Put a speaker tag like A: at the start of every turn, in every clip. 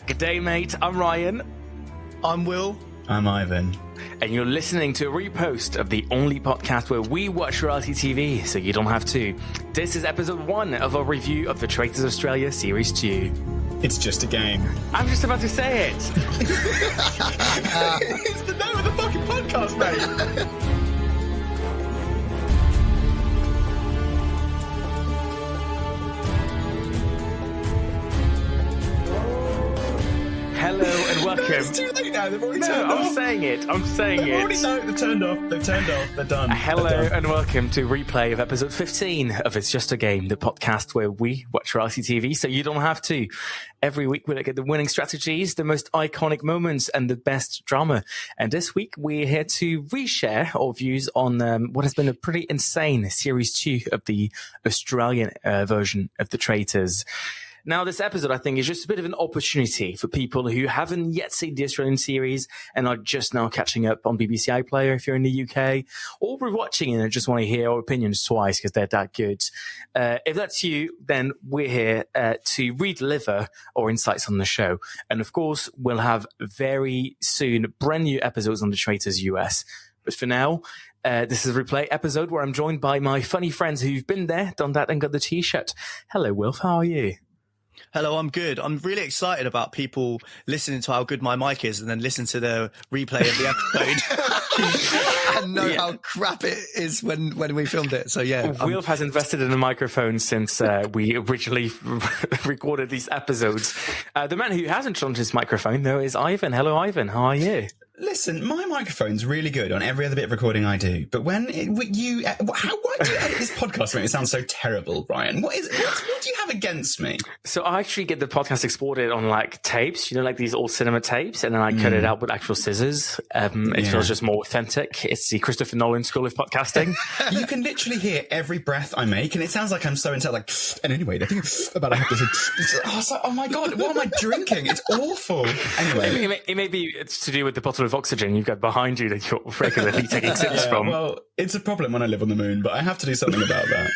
A: Good day, mate. I'm Rayan.
B: I'm Will.
C: I'm Ivan.
A: And you're listening to a repost of the only podcast where we watch reality TV so you don't have to. This is episode 1 of our review of the Traitors Australia Series 2.
C: It's just a game.
A: I'm just about to say it.
C: It's the name of the fucking podcast, mate.
A: Hello and welcome.
C: No, it's too late now. They've already turned
A: I'm
C: off.
A: saying it.
C: They've turned off. They're done.
A: Hello and welcome to replay of episode 15 of It's Just a Game, the podcast where we watch reality TV so you don't have to. Every week we look at the winning strategies, the most iconic moments, and the best drama. And this week we're here to reshare our views on what has been a pretty insane series 2 of the Australian version of the Traitors. Now, this episode, I think, is just a bit of an opportunity for people who haven't yet seen the Australian series and are just now catching up on BBC iPlayer if you're in the UK, or rewatching it and just want to hear our opinions twice because they're that good. If that's you, then we're here to re-deliver our insights on the show. And of course, we'll have very soon brand new episodes on the Traitors US. But for now, this is a replay episode where I'm joined by my funny friends who've been there, done that, and got the T-shirt. Hello, Wilf. How are you?
B: Hello, I'm good. I'm really excited about people listening to how good my mic is and then listen to the replay of the episode and know how crap it is when we filmed it. So yeah.
A: Wilf has invested in a microphone since we originally recorded these episodes. The man who hasn't changed his microphone, though, is Ivan. Hello, Ivan. How are you?
C: Listen, my microphone's really good on every other bit of recording I do, but why do you edit this podcast to make it sound so terrible, Ryan? What do you have against me?
A: So I actually get the podcast exported on like tapes, like these old cinema tapes, and then I cut it out with actual scissors. It feels just more authentic. It's the Christopher Nolan school of podcasting.
C: You can literally hear every breath I make, and it sounds like I'm so intense. Like, and anyway, the thing about I have to say, oh my god, what am I drinking? It's awful. Anyway,
A: it may be it's to do with the bottle of oxygen you've got behind you that you're regularly taking sips from.
C: Well, it's a problem when I live on the moon, but I have to do something about that.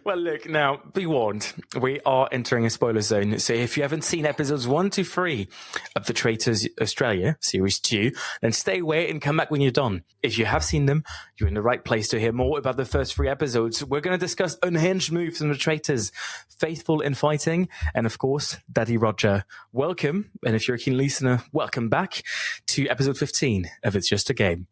A: Well, look, now, be warned. We are entering a spoiler zone. So if you haven't seen episodes 1 to 3 of the Traitors Australia Series 2, then stay away and come back when you're done. If you have seen them, you're in the right place to hear more about the first 3 episodes. We're going to discuss unhinged moves from the Traitors, faithful infighting, and of course, Daddy Rodger. Welcome, and if you're a keen listener, welcome back to episode 15 of It's Just a Game.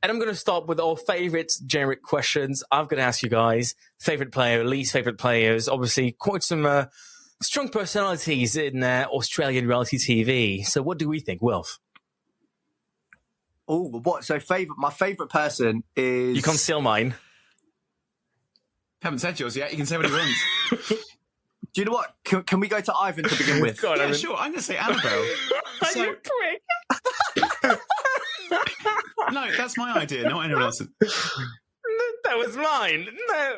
A: And I'm going to start with our favorite generic questions. I'm going to ask you guys, favorite player, least favorite players, obviously quite some strong personalities in Australian reality TV. So what do we think, Wilf?
D: Oh, what? So my favorite person is...
A: You can't steal mine.
C: Haven't said yours yet. You can say what he wants.
D: Do you know what? Can we go to Ivan to begin with?
A: God,
C: yeah, sure. I'm going to say Annabelle.
A: So... You prick.
C: No, that's my idea, not anyone else's.
A: That was mine. No.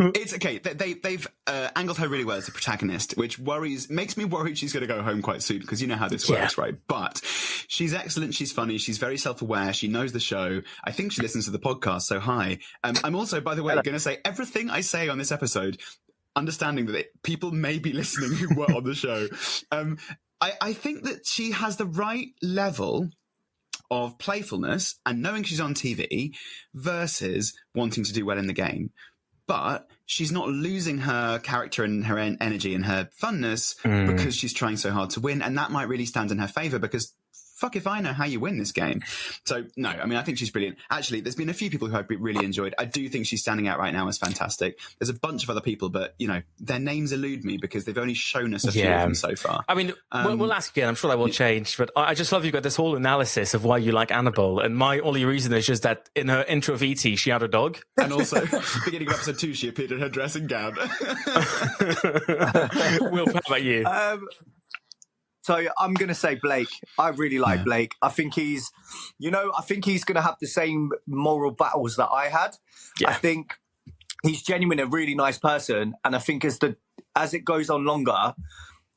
C: Look, it's okay. They've angled her really well as a protagonist, which makes me worried she's going to go home quite soon because you know how this works, right? But she's excellent. She's funny. She's very self-aware. She knows the show. I think she listens to the podcast. So hi. I'm also, by the way, going to say everything I say on this episode, understanding that people may be listening who were on the show. I think that she has the right level of playfulness and knowing she's on TV versus wanting to do well in the game. But she's not losing her character and her energy and her funness because she's trying so hard to win. And that might really stand in her favour because fuck if I know how you win this game. So, no, I mean, I think she's brilliant. Actually, there's been a few people who I've really enjoyed. I do think she's standing out right now as fantastic. There's a bunch of other people, but, their names elude me because they've only shown us a few of them so far.
A: I mean, we'll ask again. I'm sure that will change. But I just love you've got this whole analysis of why you like Annabelle. And my only reason is just that in her intro of E.T., she had a dog.
C: And also, beginning of episode 2, she appeared in her dressing gown.
A: Will, how about you?
D: So I'm going to say Blake. I really like Blake. I think he's going to have the same moral battles that I had. Yeah. I think he's genuinely a really nice person. And I think as it goes on longer,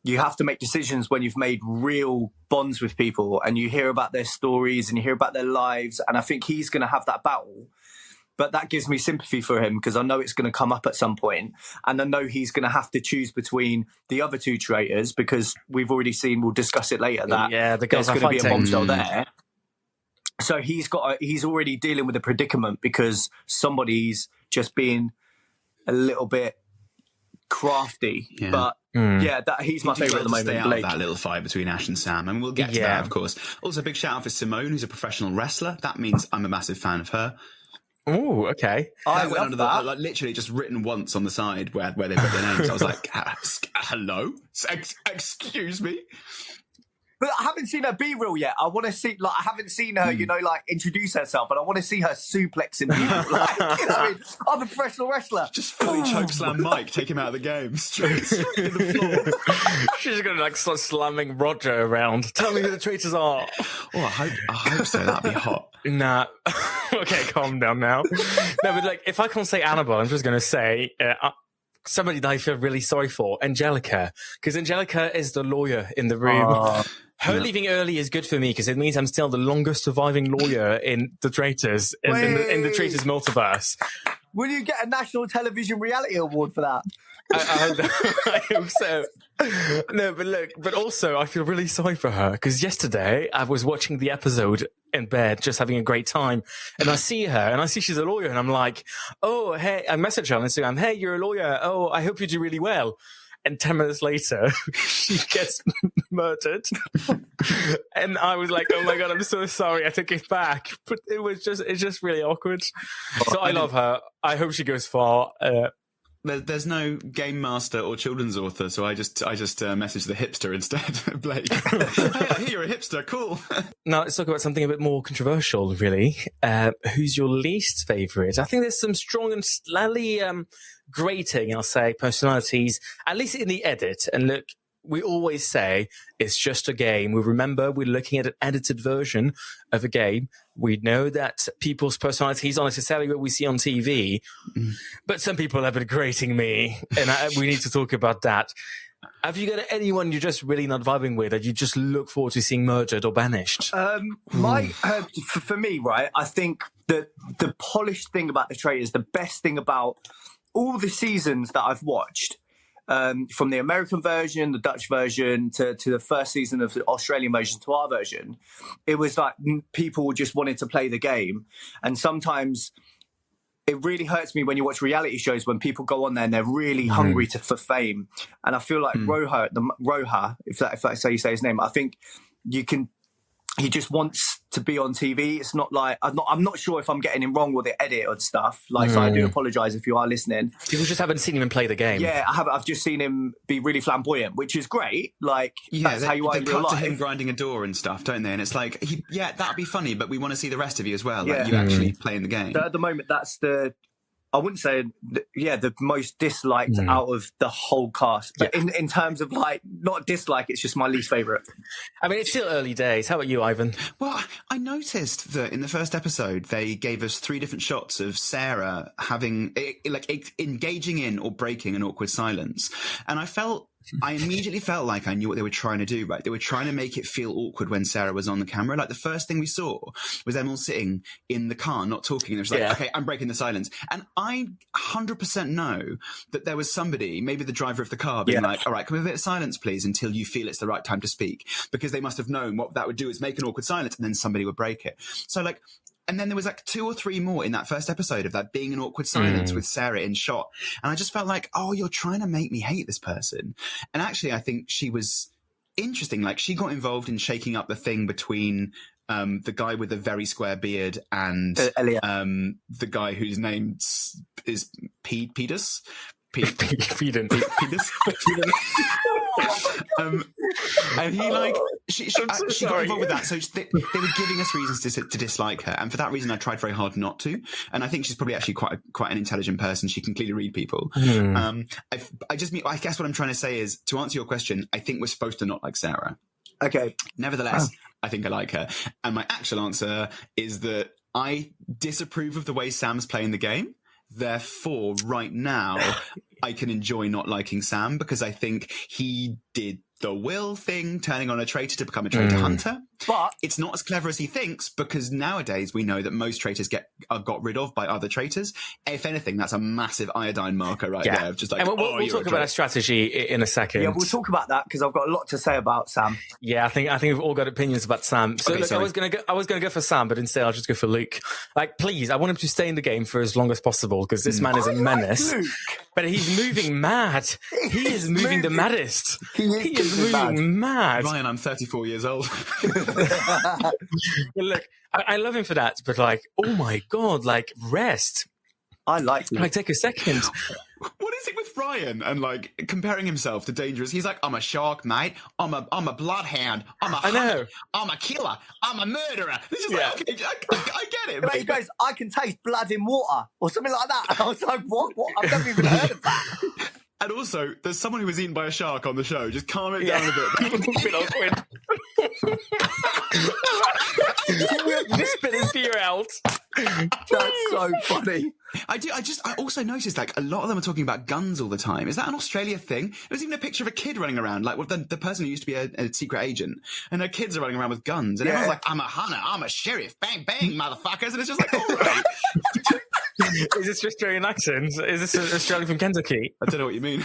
D: you have to make decisions when you've made real bonds with people and you hear about their stories and you hear about their lives. And I think he's going to have that battle. but that gives me sympathy for him because I know it's going to come up at some point, and I know he's going to have to choose between the other two traitors because we've already seen, we'll discuss it later, that
A: the girls
D: there's going to be a bombshell there. So he's already dealing with a predicament because somebody's just being a little bit crafty. Yeah. But he's my favourite at the moment.
C: Stay out of that little fight between Ash and Sam, and we'll get to that, of course. Also, a big shout out for Simone, who's a professional wrestler. That means I'm a massive fan of her.
A: Oh, okay.
C: I went under the literally just written once on the side where they put their names. I was like, hello, excuse me.
D: But I haven't seen her be real yet. I want to see, I haven't seen her, introduce herself, but I want to see her suplexing people. You know what I mean? I'm a professional wrestler.
C: Just fully chokeslam Mike, take him out of the game, straight to the floor.
A: She's going to start slamming Rodger around. Tell me who the traitors are.
C: Oh, I hope so. That'd be hot.
A: Nah. Okay, calm down now. No, but if I can't say Annabelle, I'm just going to say somebody that I feel really sorry for, Angelica, because Angelica is the lawyer in the room. Her leaving early is good for me because it means I'm still the longest surviving lawyer in the Traitors, in the Traitors multiverse.
D: Will you get a national television reality award for that?
A: I hope so. No, but also I feel really sorry for her because yesterday I was watching the episode in bed, just having a great time, and I see her and I see she's a lawyer, and I'm like, oh, hey, I message her on Instagram, hey, you're a lawyer. Oh, I hope you do really well. And 10 minutes later, she gets murdered. And I was like, oh my God, I'm so sorry. I took it back. But it's just really awkward. So I love her. I hope she goes far.
C: There's no game master or children's author, so I just messaged the hipster instead, Blake. Hey, you're a hipster, cool.
A: Now let's talk about something a bit more controversial, really. Who's your least favourite? I think there's some strong and slightly grating, I'll say, personalities, at least in the edit. And look, we always say it's just a game. We remember we're looking at an edited version of a game. We know that people's personalities aren't necessarily what we see on TV, but some people have been grating me, and we need to talk about that. Have you got anyone you're just really not vibing with that you just look forward to seeing murdered or banished?
D: For me, right, I think that the polished thing about the Traitors, the best thing about all the seasons that I've watched, from the American version, the Dutch version, to the first season of the Australian version to our version, it was like people just wanted to play the game. And sometimes it really hurts me when you watch reality shows when people go on there and they're really hungry for fame. And I feel like Roja, if that's how you say his name, I think he just wants to be on TV. It's not like I'm not sure if I'm getting him wrong with the edit and stuff. So I do apologise if you are listening.
A: People just haven't seen him play the game.
D: Yeah, I have. I've just seen him be really flamboyant, which is great. That's how you are in real life.
C: They cut to him grinding a door and stuff, don't they? And it's like, that'd be funny, but we want to see the rest of you as well. Like you actually playing the game.
D: So at the moment, that's I wouldn't say, the most disliked out of the whole cast. But in terms of not dislike, it's just my least favourite.
A: I mean, it's still early days. How about you, Ivan?
C: Well, I noticed that in the first episode, they gave us 3 different shots of Sarah engaging in or breaking an awkward silence. And I immediately felt like I knew what they were trying to do, right? They were trying to make it feel awkward when Sarah was on the camera. Like the first thing we saw was them all sitting in the car, not talking. And it was like, okay, I'm breaking the silence. And I 100% know that there was somebody, maybe the driver of the car, being like, all right, can we have a bit of silence, please, until you feel it's the right time to speak? Because they must have known what that would do is make an awkward silence and then somebody would break it. So and then there was 2 or 3 more in that first episode of that being an awkward silence with Sarah in shot. And I just felt like, oh, you're trying to make me hate this person. And actually, I think she was interesting. She got involved in shaking up the thing between the guy with the very square beard and the guy whose name is Pedus.
A: Pedus.
C: And he she got involved with that, so they were giving us reasons to dislike her, and for that reason I tried very hard not to. And I think she's probably actually quite an intelligent person. She can clearly read people. I guess what I'm trying to say is, to answer your question, I think we're supposed to not like Sarah.
D: Okay.
C: Nevertheless, I think I like her, and my actual answer is that I disapprove of the way Sam's playing the game. Therefore, right now, I can enjoy not liking Sam because I think he did the Will thing, turning on a traitor to become a traitor hunter.
D: But
C: it's not as clever as he thinks, because nowadays we know that most traitors are got rid of by other traitors. If anything, that's a massive iodine marker right there. Just like,
A: and we'll talk about a strategy in a second.
D: Yeah, we'll talk about that because I've got a lot to say about Sam.
A: Yeah, I think we've all got opinions about Sam. So look, I was gonna go for Sam, but instead I'll just go for Luke. Like, please, I want him to stay in the game for as long as possible because this man is a menace.
D: Luke.
A: But he's moving mad. He is moving the maddest. He is moving mad.
C: Ryan, I'm 34 years old.
A: Look, I love him for that, but like, oh my god, like, rest.
D: I like him.
A: Like, take a second.
C: What is it with Ryan and like comparing himself to Dangerous? He's like, I'm a shark, mate. I'm a bloodhound. I'm a hunter. I'm a killer. I'm a murderer. This is like, okay, I get it.
D: But he goes, I can taste blood in water or something like that. And I was like, what? I've never even heard of that.
C: And also, there's someone who was eaten by a shark on the show. Just calm it down a bit.
A: This bit is beer out.
D: That's so funny.
C: I also noticed like a lot of them are talking about guns all the time. Is that an Australia thing? There was even a picture of a kid running around, like the person who used to be a secret agent, and her kids are running around with guns, and everyone's like, I'm a hunter, I'm a sheriff, bang bang, motherfuckers, and it's just like, all right.
A: Is this Australian accent? Is this Australian from Kentucky?
C: I don't know what you mean.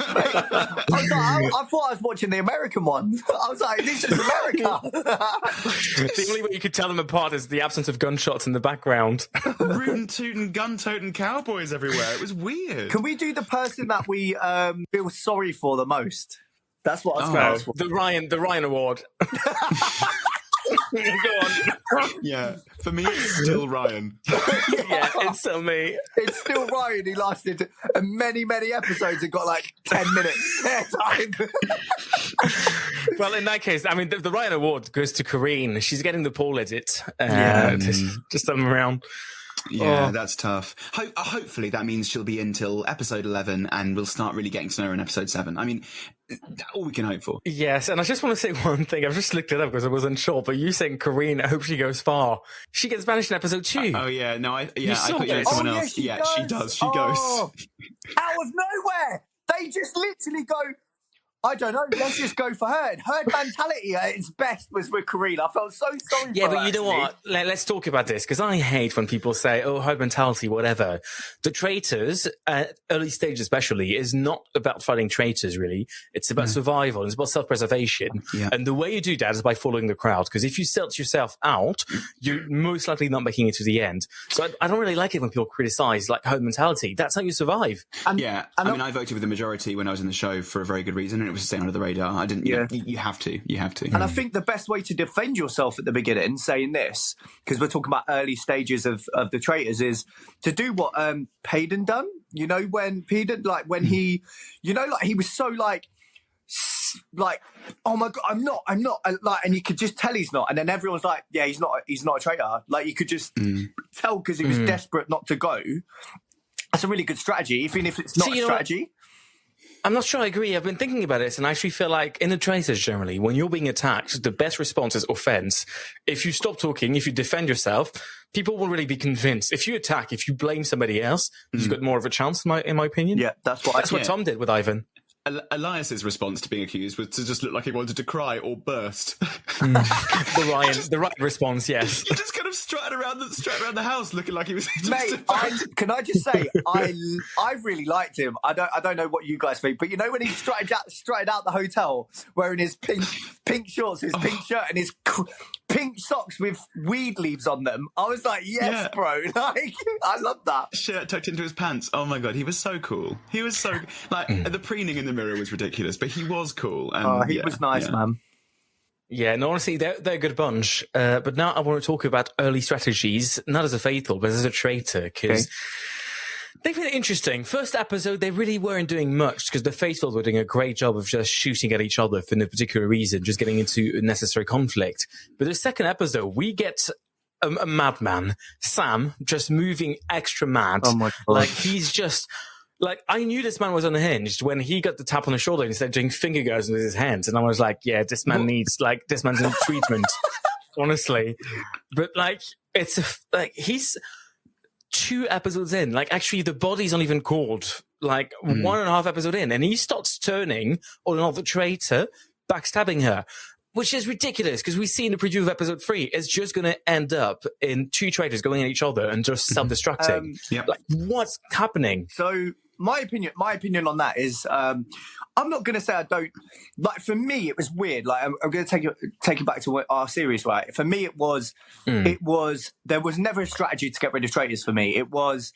D: I thought I was watching the American one. I was like, this is America.
A: The only way you could tell them apart is the absence of gunshots in the background.
C: Rootin' tootin' gun-toting cowboys everywhere. It was weird.
D: Can we do the person that we feel sorry for the most? That's what I was going to ask for.
A: The Ryan Award. Go on.
C: Yeah, for me, it's still Ryan.
A: Yeah, it's still me.
D: It's still Ryan. He lasted many, many episodes and got like 10 minutes time.
A: Well, in that case, I mean, the Ryan Award goes to Corrine. She's getting the Paul edit. Just them around.
C: Yeah, that's tough. Hopefully that means she'll be in till episode 11 and we'll start really getting to know her in episode 7. I mean, all we can hope for.
A: Yes, and I just want to say one thing. I've just looked it up because I wasn't sure, but you saying Corrine, I hope she goes far. She gets banished in episode 2.
C: Oh, yeah. No, I thought you
A: it.
C: someone else. She does. She goes.
D: Out of nowhere. They just literally go, I don't know, let's just go for her. Her mentality at its best was with Corrine. I felt so sorry for her.
A: Yeah, but you know what? Let's talk about this, because I hate when people say, oh, herd mentality, whatever. The Traitors, at early stage especially, is not about fighting traitors, really. It's about survival. It's about self-preservation. Yeah. And the way you do that is by following the crowd, because if you selt yourself out, you're most likely not making it to the end. So I don't really like it when people criticize like herd mentality. That's how you survive.
C: I mean, I voted with the majority when I was in the show for a very good reason. It was staying under the radar. I didn't. Yeah. You have to. And I think the best way to defend yourself at the beginning, saying this, because we're talking about early stages of the Traitors, is to do what Payden done. You know, when Payden, like when he, you know, like he was so like, oh my god, I'm not, like, and you could just tell he's not, and then everyone's like, yeah, he's not a traitor. Like you could just tell because he was desperate not to go. That's a really good strategy, even if it's not a strategy.
A: I'm not sure I agree. I've been thinking about it, and I actually feel like in the Traitors generally, when you're being attacked, the best response is offense. If you stop talking, if you defend yourself, people will really be convinced. If you attack, if you blame somebody else, you've got more of a chance, in my opinion.
D: Yeah, that's what
A: Tom did with Ivan.
C: Elias's response to being accused was to just look like he wanted to cry or burst.
A: The Ryan response, yes.
C: He just kind of strutted around the house looking like he was.
D: Mate, can I just say I really liked him. I don't know what you guys think, but you know when he strutted out the hotel wearing his pink shorts, his pink shirt, and his pink socks with weed leaves on them. I was like, yes, bro. Like, I love that.
C: Shirt tucked into his pants. Oh my god, he was so cool. He was so like the preening in the mirror was ridiculous, but he was cool. And
D: he was nice, man.
A: Yeah, and honestly, they're a good bunch. But now I want to talk about early strategies, not as a faithful, but as a traitor, because they've been interesting. First episode, they really weren't doing much because the faithful were doing a great job of just shooting at each other for no particular reason, just getting into unnecessary conflict. But the second episode, we get a madman, Sam, just moving extra mad.
D: Oh my god!
A: Like he's just. Like, I knew this man was unhinged when he got the tap on the shoulder and started doing finger guns with his hands. And I was like, yeah, this man needs, like, this man's in treatment, honestly. But, like, he's 2 episodes in. Like, actually, the body's not even called, like, 1.5 episodes in. And he starts turning on another traitor, backstabbing her. Which is ridiculous, because we see in the preview of episode 3, it's just going to end up in 2 traitors going at each other and just self-destructing. Like, what's happening?
D: So my opinion on that is, I'm not going to say I don't, like, for me, it was weird. Like, I'm going to take it back to our series, right? For me, there was never a strategy to get rid of traitors for me. It was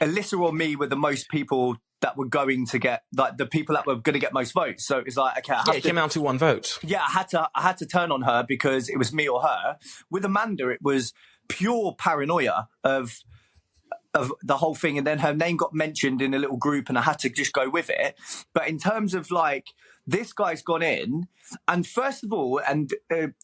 D: Alyssa or me were the most people that were going to get, like, the people that were going to get most votes. So it was like, okay,
A: it came out to 1 vote.
D: Yeah, I had to turn on her because it was me or her. With Amanda, it was pure paranoia of the whole thing, and then her name got mentioned in a little group, and I had to just go with it. But in terms of, like, this guy's gone in, and first of all, and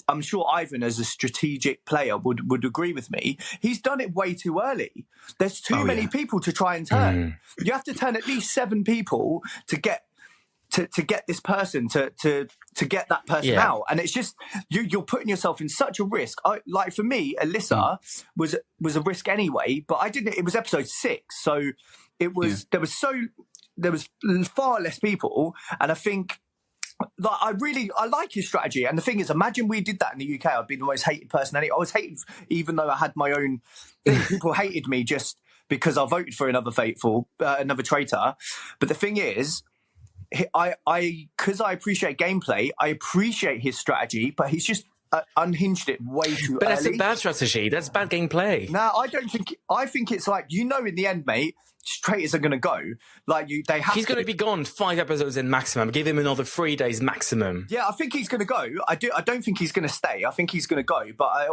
D: I'm sure Ivan, as a strategic player, would agree with me, he's done it way too early. There's too many people to try and turn. You have to turn at least 7 people to get this person to get that person out, and it's just you're putting yourself in such a risk. Like, for me, Alyssa was a risk anyway, but I didn't. It was episode 6, so it was there was far less people, and I think. Like, I like his strategy, and the thing is, imagine we did that in the UK. I'd be the most hated person. I was hated even though I had my own thing. People hated me just because I voted for another traitor. But the thing is, because I appreciate gameplay, I appreciate his strategy, but he's just unhinged it way too early.
A: But that's a bad strategy. That's bad gameplay.
D: No, I don't think. I think it's like, in the end, mate. Traitors are going to go. Like, they have.
A: He's going to be gone 5 episodes in maximum. Give him another 3 days maximum.
D: Yeah, I think he's going to go. I don't think he's going to stay. I think he's going to go. But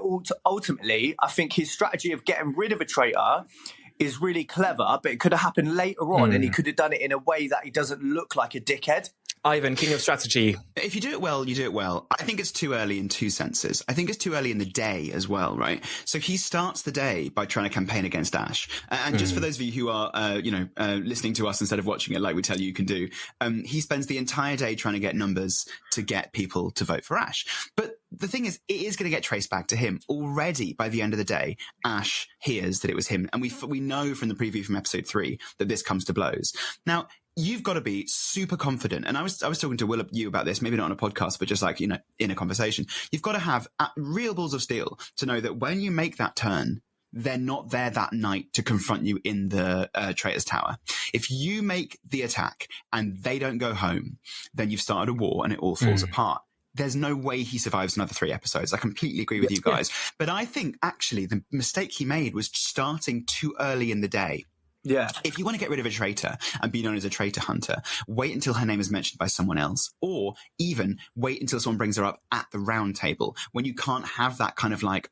D: ultimately, I think his strategy of getting rid of a traitor is really clever. But it could have happened later on, and he could have done it in a way that he doesn't look like a dickhead.
A: Ivan, king of strategy.
C: If you do it well, you do it well. I think it's too early in 2 senses. I think it's too early in the day as well, right? So he starts the day by trying to campaign against Ash. And just for those of you who are, listening to us instead of watching it like we tell you can do, he spends the entire day trying to get numbers to get people to vote for Ash. But the thing is, it is going to get traced back to him. Already, by the end of the day, Ash hears that it was him. And we know from the preview from episode 3 that this comes to blows. Now, you've got to be super confident. And I was talking to you about this, maybe not on a podcast, but just like, in a conversation. You've got to have real balls of steel to know that when you make that turn, they're not there that night to confront you in the Traitors Tower. If you make the attack and they don't go home, then you've started a war and it all falls apart. There's no way he survives another 3 episodes. I completely agree with you guys. But I think actually the mistake he made was starting too early in the day.
D: Yeah.
C: If you want to get rid of a traitor and be known as a traitor hunter, wait until her name is mentioned by someone else, or even wait until someone brings her up at the round table when you can't have that kind of like,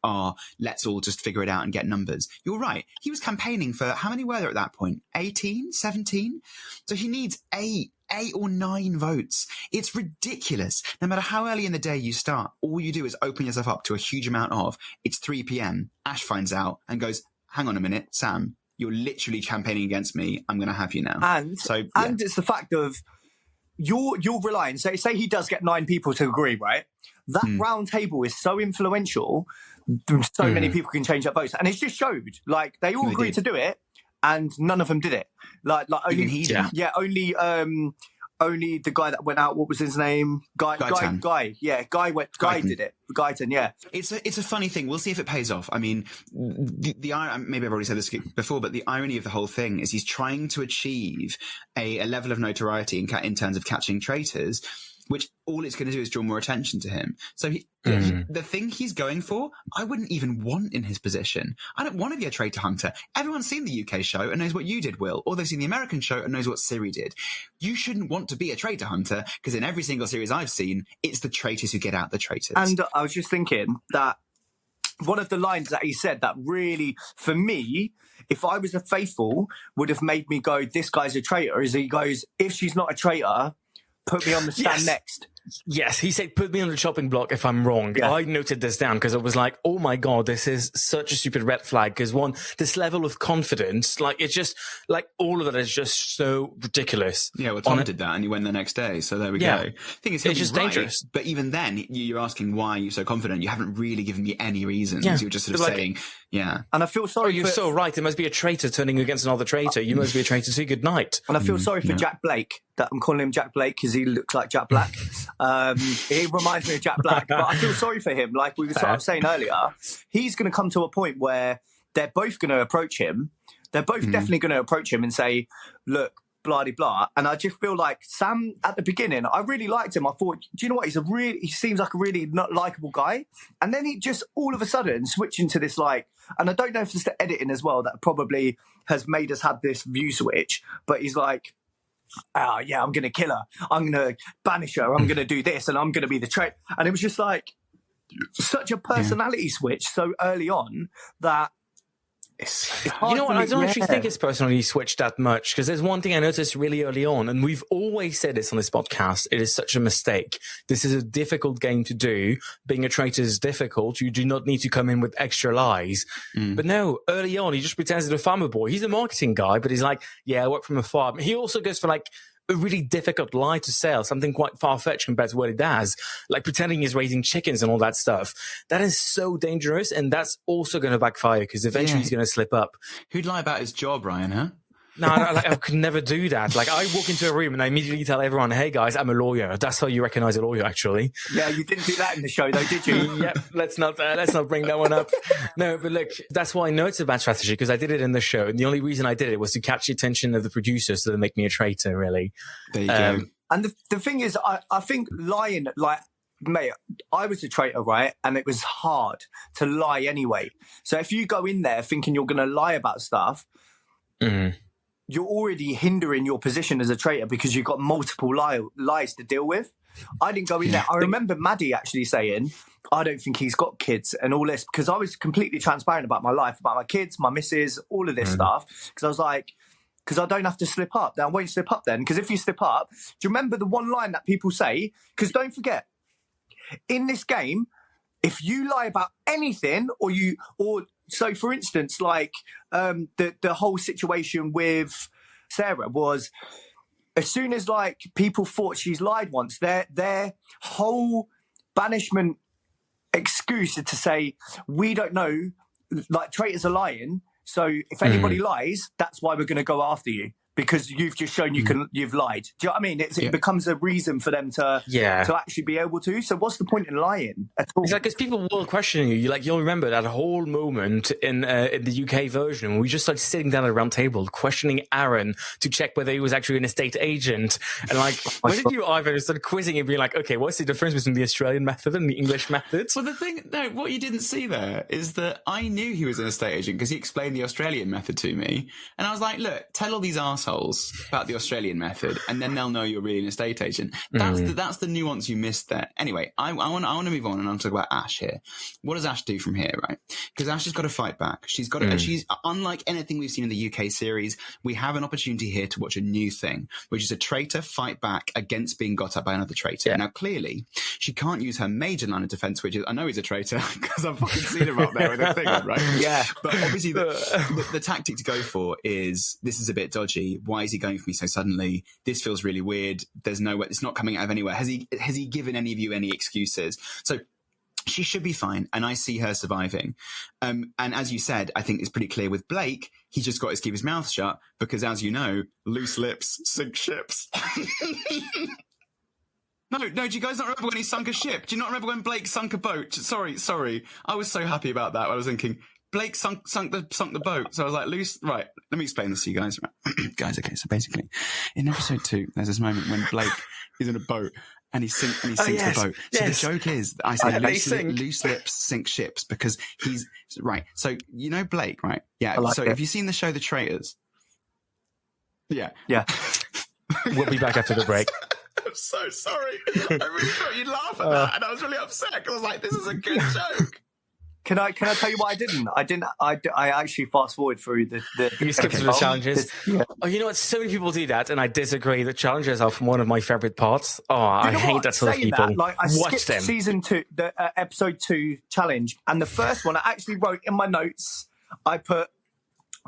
C: let's all just figure it out and get numbers. You're right. He was campaigning for, how many were there at that point? 18, 17? So he needs 8 or 9 votes. It's ridiculous. No matter how early in the day you start, all you do is open yourself up to a huge amount of, it's 3 p.m. Ash finds out and goes, hang on a minute, Sam. You're literally campaigning against me. I'm going to have you now.
D: And it's the fact of you're relying. So say he does get 9 people to agree, right? That round table is so influential. So many people can change their votes, and it's just showed. Like, they all agreed to do it, and none of them did it. Like only he did. Yeah, only the guy that went out. What was his name? Guy. Yeah, Guy did it. Guyton, yeah.
C: It's a funny thing. We'll see if it pays off. I mean, the maybe I've already said this before, but the irony of the whole thing is he's trying to achieve a level of notoriety in terms of catching traitors, which all it's going to do is draw more attention to him. So the thing he's going for, I wouldn't even want in his position. I don't want to be a traitor hunter. Everyone's seen the UK show and knows what you did, Will, or they've seen the American show and knows what Siri did. You shouldn't want to be a traitor hunter, because in every single series I've seen, it's the traitors who get out the traitors.
D: And I was just thinking that one of the lines that he said that really, for me, if I was a faithful, would have made me go, this guy's a traitor, is he goes, if she's not a traitor, put me on the stand next.
A: Yes, he said, put me on the chopping block if I'm wrong. Yeah. I noted this down because I was like, oh my God, this is such a stupid red flag. Because this level of confidence, like, it's just, like, all of that is just so ridiculous.
C: Yeah, well, Tom did that and he went the next day. So there we go. The thing is, it's just dangerous. But even then, you're asking, why are you so confident? You haven't really given me any reasons. Yeah. You're just sort of saying, And
D: I feel sorry.
A: You're so right. There must be a traitor turning against another traitor. You must be a traitor. Say good night.
D: And I feel sorry for Jack Blake. That I'm calling him Jack Blake because he looks like Jack Black. He reminds me of Jack Black, but I feel sorry for him. Like we were sort of saying earlier, he's going to come to a point where they're both going to approach him. They're both definitely going to approach him and say, look, blah, blah, blah. And I just feel like Sam, at the beginning, I really liked him. I thought, do you know what? He seems like a really not likable guy. And then he just all of a sudden switched into this like, and I don't know if it's the editing as well that probably has made us have this view switch, but he's like, yeah, I'm going to kill her. I'm going to banish her. I'm going to do this and I'm going to be the traitor. And it was just like such a personality switch so early on that
A: you know what? I don't actually think it's personally switched that much, because there's one thing I noticed really early on, and we've always said this on this podcast. It is such a mistake. This is a difficult game to do. Being a traitor is difficult. You do not need to come in with extra lies. But no, early on, he just pretends to be a farmer boy. He's a marketing guy, but he's like, yeah, I work from a farm. He also goes for like a really difficult lie to sell, something quite far-fetched compared to what he does, like pretending he's raising chickens and all that stuff. That is so dangerous, and that's also going to backfire, because eventually he's going to slip up.
C: Who'd lie about his job, Rayan, huh?
A: No, I could never do that. Like, I walk into a room and I immediately tell everyone, hey guys, I'm a lawyer. That's how you recognize a lawyer, actually.
D: Yeah, you didn't do that in the show though, did you?
A: Yep, let's not bring that one up. No, but look, that's why I know it's a bad strategy, because I did it in the show. And the only reason I did it was to catch the attention of the producers so they make me a traitor, really.
C: There you go.
D: And the thing is, I think lying, like, mate, I was a traitor, right? And it was hard to lie anyway. So if you go in there thinking you're going to lie about stuff, you're already hindering your position as a traitor, because you've got multiple lies to deal with. I didn't go in there. I remember Maddie actually saying, I don't think he's got kids and all this, because I was completely transparent about my life, about my kids, my missus, all of this stuff. Because I was like, because I don't have to slip up. Then I won't slip up then. Because if you slip up, do you remember the one line that people say? Because don't forget, in this game, if you lie about anything, so, for instance, like the whole situation with Sarah was, as soon as like people thought she's lied once, their whole banishment excuse is to say, we don't know, like traitors are lying. So if anybody lies, that's why we're going to go after you, because you've just shown you've lied. Do you know what I mean? It becomes a reason for them to actually be able to. So what's the point in lying at all?
A: It's like, because people will question you. You'll remember that whole moment in the UK version when we just started sitting down at a round table questioning Aaron to check whether he was actually an estate agent. And like, when did you, Ivan, started quizzing and being like, okay, what's the difference between the Australian method and the English method?
C: Well, what you didn't see there is that I knew he was an estate agent because he explained the Australian method to me. And I was like, look, tell all these assholes about the Australian method, and then they'll know you're really an estate agent. That's the nuance you missed there. Anyway, I want to move on, and I'm talking about Ash here. What does Ash do from here, right? Because Ash has got to fight back. She's got to, she's unlike anything we've seen in the UK series. We have an opportunity here to watch a new thing, which is a traitor fight back against being got up by another traitor. Now, clearly, she can't use her major line of defense, which is, I know he's a traitor because I've fucking seen him up there with a thing, right?
D: Yeah.
C: But obviously, the tactic to go for is, this is a bit dodgy. Why is he going for me so suddenly? This feels really weird. There's no way, it's not coming out of anywhere. Has he given any of you any excuses? So she should be fine, and I see her surviving. And as you said, I think it's pretty clear with Blake, he's just got to keep his mouth shut, because as you know, loose lips sink ships. No, do you guys not remember when he sunk a ship? Do you not remember when Blake sunk a boat? Sorry. I was so happy about that. I was thinking, Blake sunk the boat. So I was like, right, let me explain this to you guys. Guys, okay, so basically, in episode 2, there's this moment when Blake is in a boat and he sinks the boat. So the joke is, I say loose lips sink ships, because he's, right, so you know Blake, right? Yeah, so have you seen the show The Traitors? Yeah.
A: We'll be back after the break.
C: I'm so sorry. I really thought you'd laugh at that, and I was really upset, because I was like, this is a good joke.
D: Can I tell you what I didn't? I actually fast forward through the
A: you skipped through the challenges. Oh, you know what? So many people do that, and I disagree. The challenges are from one of my favorite parts. Oh, I hate that sort of people.
D: That, like, I skipped season 2, the episode 2 challenge, and the first one I actually wrote in my notes. I put,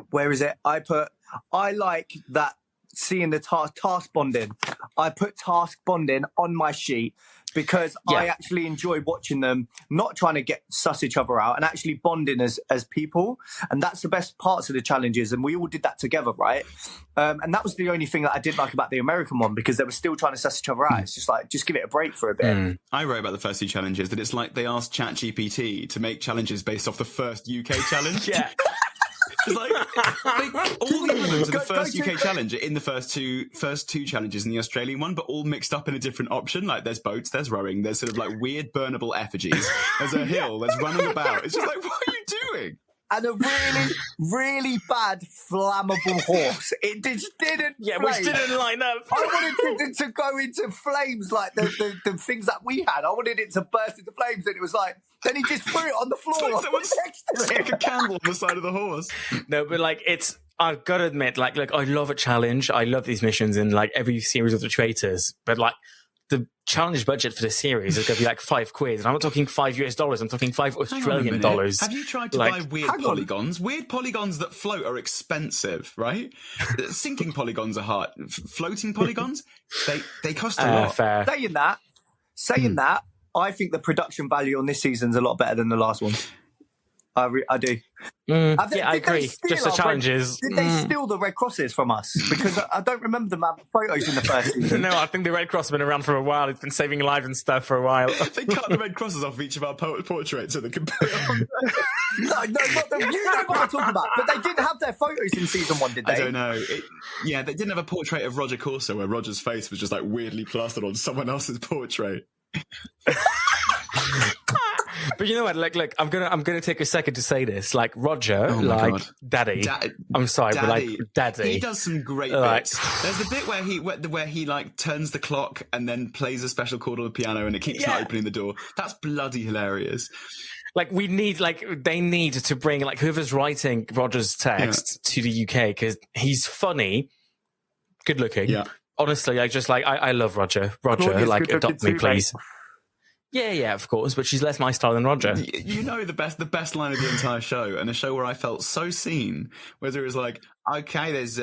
D: where is it? I like that, seeing the task bonding. I put task bonding on my sheet because I actually enjoy watching them, not trying to suss each other out and actually bonding as people. And that's the best parts of the challenges. And we all did that together, right? And that was the only thing that I didn't like about the American one, because they were still trying to suss each other out. It's just like, just give it a break for a bit.
C: I wrote about the first two challenges that it's like they asked ChatGPT to make challenges based off the first UK challenge. It's like all the elements of the first UK challenge are in the first two challenges in the Australian one, but all mixed up in a different option. Like there's boats, there's rowing, there's sort of like weird burnable effigies, there's a hill, there's running about. It's just like, what are you doing?
D: And a really, really bad flammable horse. It just didn't.
A: Yeah,
D: flame.
A: which didn't line up.
D: I wanted it to go into flames like the things that we had. I wanted it to burst into flames, and it was like, then he just threw it on the floor.
C: It's like
D: next to
C: it's
D: it.
C: like a candle on the side of the horse.
A: No, but like I've got to admit, like I love a challenge. I love these missions in like every series of the Traitors, but like the challenge budget for the series is going to be like £5, and I'm not talking $5 I'm talking $5 Australian dollars.
C: Have you tried to buy weird polygons? Weird polygons that float are expensive, right? Sinking polygons are hard. Floating polygons, they cost a lot.
A: Fair.
D: Saying that, I think the production value on this season's a lot better than the last one. I do.
A: I agree. Just the challenges.
D: Did they steal the Red Crosses from us? Because I don't remember them having photos in the first season.
A: No, I think the Red Cross has been around for a while. It's been saving lives and stuff for a while.
C: They cut the Red Crosses off each of our portraits so they can put it on.
D: No, not them. You know what I'm talking about. But they didn't have their photos in season 1, did they?
C: I don't know. They didn't have a portrait of Roger Corso where Roger's face was just like weirdly plastered on someone else's portrait.
A: But you know what? Like, I'm gonna take a second to say this. Like Roger,
C: God.
A: Daddy. I'm sorry, but like Daddy.
C: He does some great bits. There's the bit where he like turns the clock and then plays a special chord on the piano and it keeps not opening the door. That's bloody hilarious.
A: Like they need to bring like whoever's writing Roger's text to the UK, because he's funny, good looking. Yeah. Honestly, I love Roger. Roger, like adopt me, please. Mate. Yeah, of course, but she's less my style than Roger.
C: You know the best line of the entire show, and a show where I felt so seen, where it was like, okay, there's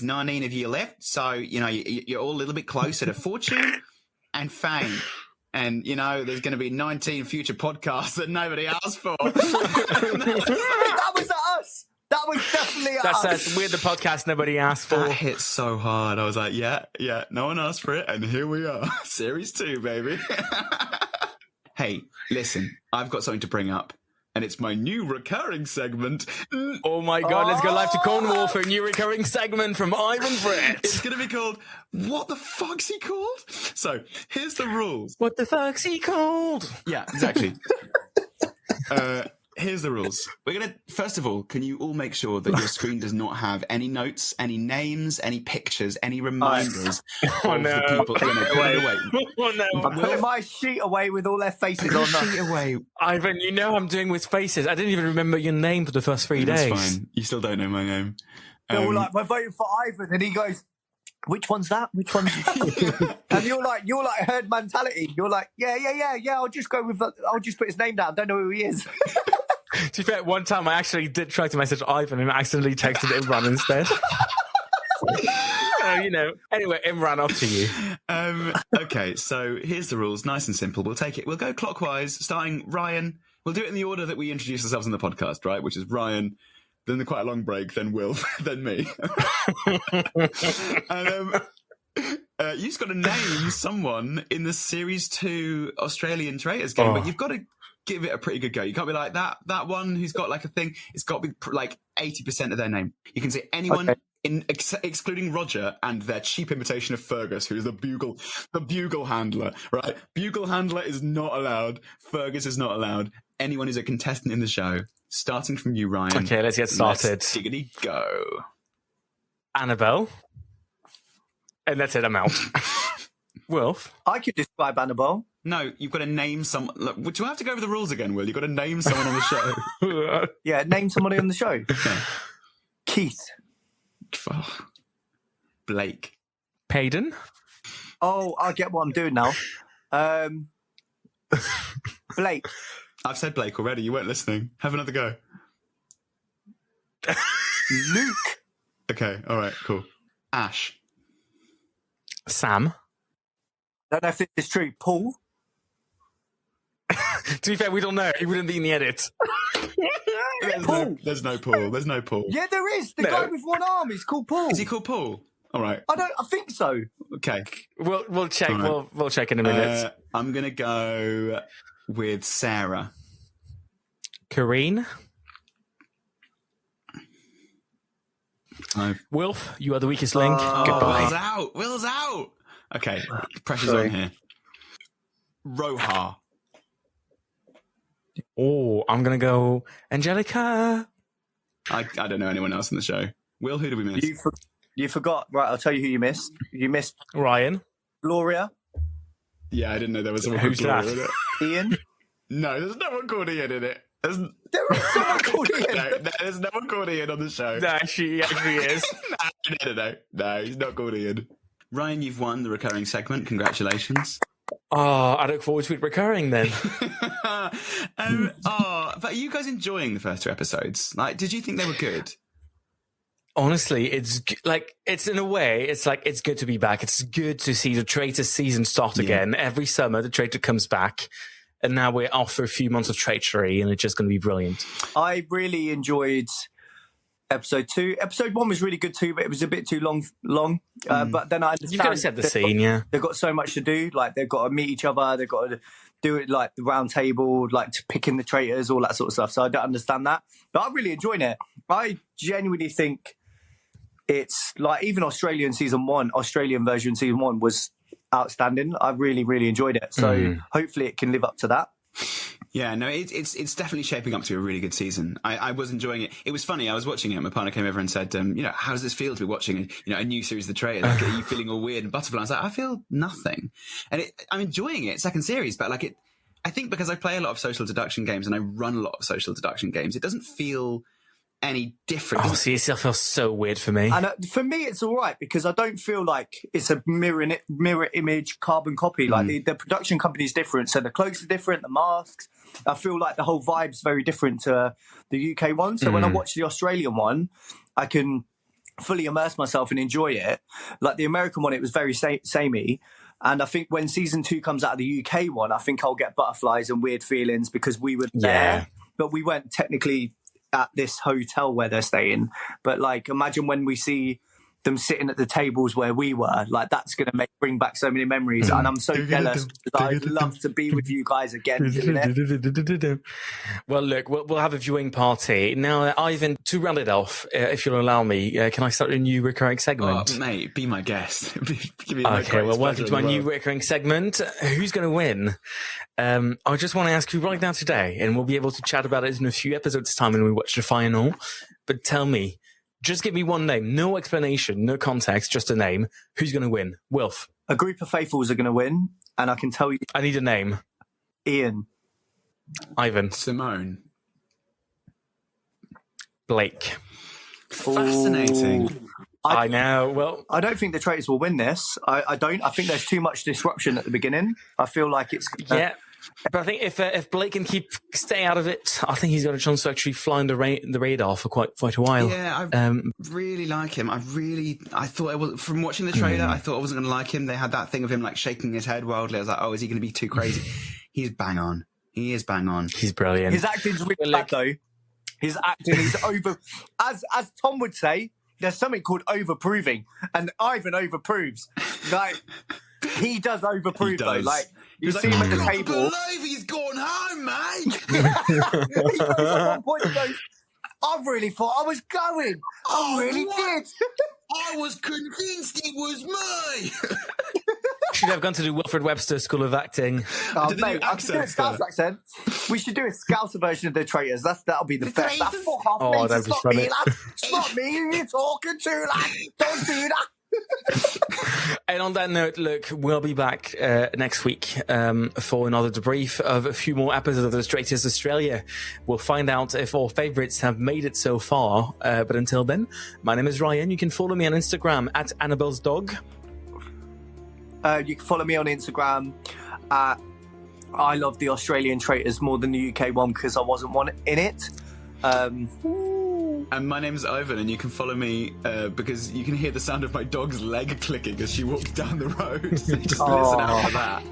C: 19 of you left, so you know you're all a little bit closer to fortune and fame, and you know there's going to be 19 future podcasts that nobody asked for.
D: That was us. That was definitely us.
A: That's we're the podcast nobody asked for.
C: That hit so hard. I was like, yeah, no one asked for it, and here we are, series 2, baby. Hey, listen, I've got something to bring up, and it's my new recurring segment.
A: Oh my God, let's go live to Cornwall for a new recurring segment from Ivan Brett.
C: It's going to be called, What the Fuck's He Called? So, here's the rules.
A: What the fuck's he called?
C: Yeah, exactly. Here's the rules. We're going to, first of all, can you all make sure that your screen does not have any notes, any names, any pictures, any reminders of the people? Put it away.
A: Oh no.
D: I'm putting my sheet away with all their faces on.
C: Sheet away.
A: Ivan, you know I'm doing with faces. I didn't even remember your name for the first 3 days.
C: That's fine. You still don't know my name.
D: They're all like, we're voting for Ivan. And he goes, which one's that? Which one's that? And you're like herd mentality. You're like, yeah. I'll just put his name down. Don't know who he is.
A: To be fair, one time I actually did try to message Ivan and accidentally texted Imran instead. So, you know. Anyway, Imran, off to you.
C: Okay, so here's the rules. Nice and simple. We'll go clockwise, starting Rayan. We'll do it in the order that we introduce ourselves in the podcast, right? Which is Rayan, then the quite a long break, then Wilf, then me. And you just got to name someone in the Series 2 Australian Traitors game, but you've got to give it a pretty good go. You can't be like that one who's got like a thing. It's got to be like 80% of their name. You can say anyone excluding Roger and their cheap imitation of Fergus, who is the bugle handler, right? Bugle handler is not allowed. Fergus is not allowed. Anyone who's a contestant in the show, starting from you, Rayan.
A: Okay, let's get started.
C: Let's diggity go.
A: Annabelle. And that's it, I'm out. Wilf.
D: I could describe Annabelle.
C: No, you've got to name someone. Look, do I have to go over the rules again, Will? You've got to name someone on the show.
D: Yeah, name somebody on the show.
C: Okay.
D: Keith.
C: Oh. Blake.
A: Payden.
D: Oh, I get what I'm doing now. Blake.
C: I've said Blake already. You weren't listening. Have another go.
D: Luke.
C: Okay, all right, cool. Ash.
A: Sam.
D: I don't know if this is true. Paul.
A: To be fair, we don't know. He wouldn't be in the edit.
C: There's no Paul. There's no Paul.
D: Yeah, there is. The guy with one arm is called Paul.
C: Is he called Paul? All right.
D: I think so.
C: Okay.
A: We'll check.
C: Right.
A: We'll check in a minute.
C: I'm gonna go with Sarah.
A: Kareen. Wilf, you are the weakest link. Goodbye.
C: Will's out. Okay. Pressure's on here. Roha.
A: Oh, I'm gonna go Angelica.
C: I don't know anyone else in the show. Will, who did we miss?
D: You forgot. Right, I'll tell you who you missed. You missed
A: Rayan.
D: Gloria.
C: Yeah, I didn't know there was someone
A: Who's
C: called Gloria
A: that?
C: in it.
D: Ian.
C: No, there's no one called Ian in it.
D: There is someone called Ian.
C: No, there's no one called Ian on the show.
A: No, she actually is.
C: No, he's not called Ian. Ryan, you've won the recurring segment. Congratulations.
A: Oh, I look forward to it recurring then.
C: But are you guys enjoying the first 2 episodes? Like, did you think they were good?
A: Honestly, it's in a way, it's good to be back. It's good to see the Traitors season start again. Every summer, the Traitor comes back. And now we're after a few months of treachery, and it's just going to be brilliant.
D: I really enjoyed episode 2. Episode 1 was really good too, but it was a bit too long. But then I understand.
A: You could have said the scene, yeah.
D: They've got so much to do. Like, they've got to meet each other. They've got to do it like the round table, like to pick in the traitors, all that sort of stuff. So I don't understand that. But I'm really enjoying it. I genuinely think it's like even Australian version season 1 was outstanding. I really, really enjoyed it. So hopefully it can live up to that.
C: Yeah, no, it's definitely shaping up to be a really good season. I was enjoying it. It was funny. I was watching it. My partner came over and said, how does this feel to be watching a new series of The Traitors? Like, are you feeling all weird and butterfly? I was like, I feel nothing. And I'm enjoying it, second series, but I think because I play a lot of social deduction games and I run a lot of social deduction games, it doesn't feel any different.
A: Oh, see, it still feels so weird for me.
D: And for me, it's all right because I don't feel like it's a mirror image carbon copy. Like the production company is different, so the clothes are different, the masks. I feel like the whole vibe's very different to the UK one. So when I watch the Australian one, I can fully immerse myself and enjoy it. Like the American one, it was very samey. And I think when season 2 comes out of the UK one, I think I'll get butterflies and weird feelings because we were there, but we weren't technically at this hotel where they're staying. But like, imagine when we see them sitting at the tables where we were, like that's going to bring back so many memories. And I'm so jealous because I'd love to be with you guys again.
A: Well, look, we'll have a viewing party. Now, Ivan, to round it off, if you'll allow me, can I start a new recurring segment?
C: Oh, mate, be my guest. Give me
A: okay, well, welcome to my new recurring segment. Who's going to win? I just want to ask you right now today, and we'll be able to chat about it in a few episodes' time when we watch the final. But tell me, just give me one name, no explanation, no context, just a name. Who's going to win? Wilf.
D: A group of faithfuls are going to win, and I can tell you.
A: I need a name.
D: Ian.
A: Ivan.
C: Simone.
A: Blake.
C: Fascinating.
A: I know. Well,
D: I don't think the Traitors will win this. I don't. I think there's too much disruption at the beginning. I feel like it's.
A: Yeah. But I think if Blake can stay out of it, I think he's got a chance to actually fly under the radar for quite a while.
C: Yeah, I really like him. I thought I was, from watching the trailer, I thought I wasn't going to like him. They had that thing of him like shaking his head wildly. I was like, oh, is he going to be too crazy? He's bang on. He is bang on.
A: He's brilliant.
D: His acting's really bad though. His acting is over. As Tom would say, there's something called overproving, and Ivan overproves. Like he does overprove though. Like. You see him at the table.
C: I can't believe he's gone home, mate.
D: He goes at one point, he goes, I really thought I was going. I really did.
C: I was convinced it was me.
A: Should have gone to the Wilfred Webster School of Acting.
D: Oh, mate, I can do a Scouse accent. We should do a Scouser version of the Traitors. That'll be the best. That's fuck off, mate.
A: That'd
D: It's
A: be
D: not
A: funny.
D: me, lad. It's not me you're talking to, lad. Don't do that.
A: And on that note, look, we'll be back next week for another debrief of a few more episodes of the Traitors Australia. We'll find out if our favourites have made it so far. But until then, my name is Rayan. You can follow me on Instagram at Annabelle's Dog.
D: You can follow me on Instagram at I love the Australian Traitors more than the UK one because I wasn't one in it.
C: And my name's Ivan, and you can follow me because you can hear the sound of my dog's leg clicking as she walks down the road. So just listen out for that.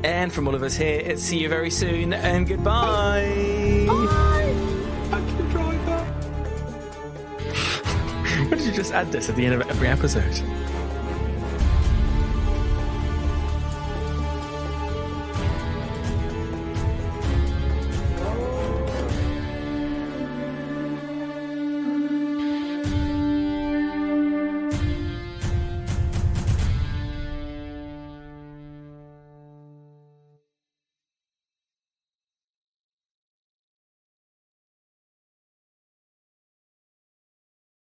A: And from all of us here, it's see you very soon, and goodbye.
C: Bye. Thank you, driver.
A: Why did you just add this at the end of every episode?